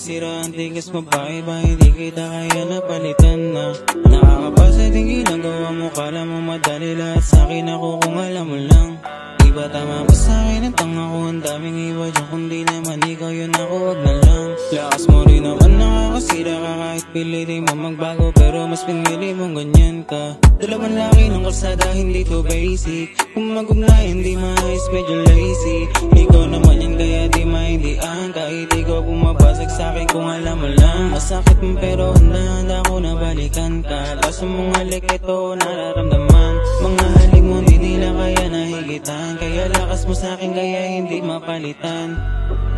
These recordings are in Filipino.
sira ang tigas mo, bakit ba hindi kita kaya napalitan na? Nakakapasa din ginagawa mo, kala mo madali lahat sa'kin ako kung alam mo lang. Di ba tama ba sa'kin ang tanga ko, ang daming iba dyan, kundi naman ikaw yun ako, wag na lang. Lakas mo rin naman nakakasira ka kahit pilitin mo magbago, pero mas pinili mong ganyan ka. Dalawang laki ng kalsada, hindi to basic. Kung mag-ugnayan, di maayos, medyo lazy. Ikaw naman yan kaya di maindihan, kahit ikaw bumabasag sa'kin kung alam mo lang. Masakit mo pero handa ko na balikan ka. Lakas mong halik, ito nararamdaman. Mga halik mo di nila kaya nahigitan, kaya lakas mo sa'kin kaya hindi mapalitan.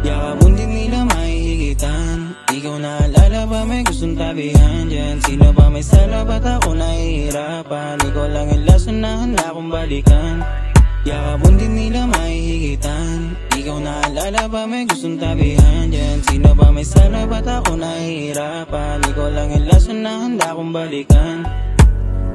Yakap mo din nila mahihigitan. Ikaw naalala ba may gustong tabihan dyan? Sino ba may sala, ba't ako nahihirapan? Ikaw lang yung lason na handa kong balikan. Yakap mo din nila mahihigitan. Ikaw naalala ba may gustong tabihan dyan? Sino ba may sala, ba't ako nahihirapan? Ikaw lang yung lason na handa kong balikan.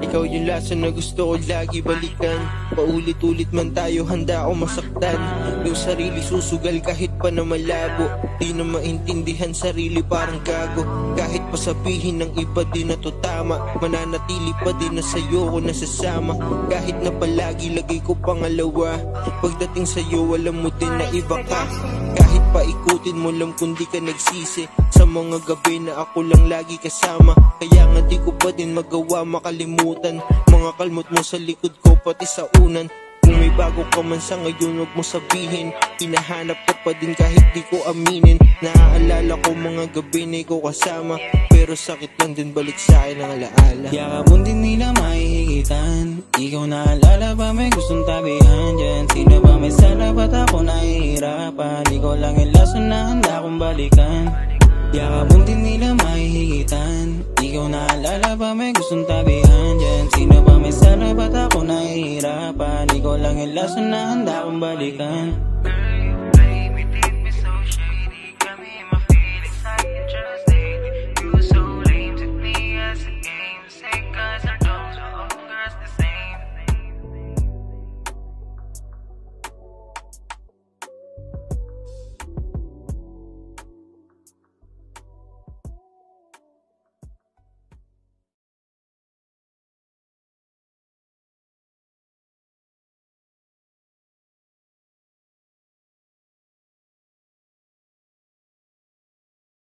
Ikaw yung lason na gusto ko lagi balikan. Paulit-ulit man tayo, handa ako masaktan. Yung sarili susugal kahit pa na malabo. Di na maintindihan sarili, parang gago. Kahit pa sabihin ng iba, di na to tama. Mananatili pa din na sa'yo ko nasasama. Kahit na palagi lagay ko pangalawa. Pagdating sa'yo alam mo din na iba ka. Kahit pa ikutin mo lang kung di ka nagsisi. Sa mga gabi na ako lang lagi kasama. Kaya nga di ko pa din magawa makalimutan mga kalmot mo sa likod ko pati sa unan. Kung may bago ka man sa ngayon, wag mo sabihin. Hinahanap ka pa din kahit di ko aminin. Naaalala ko mga gabi na ikaw kasama, pero sakit lang din balik sa akin ang alaala. Yakap mo din nila mahihigitan. Ikaw naalala ba may gustong tabihan dyan? Sino ba may sala, ba't ako nahihirapan? Ikaw lang yung lason na handa kong balikan. Yakap mo din nila mahihigitan. Ikaw naalala ba may gustong tabihan dyan? Sino ba may sala, ba't ako nahihirapan? Ikaw lang yung lason na handa kong balikan.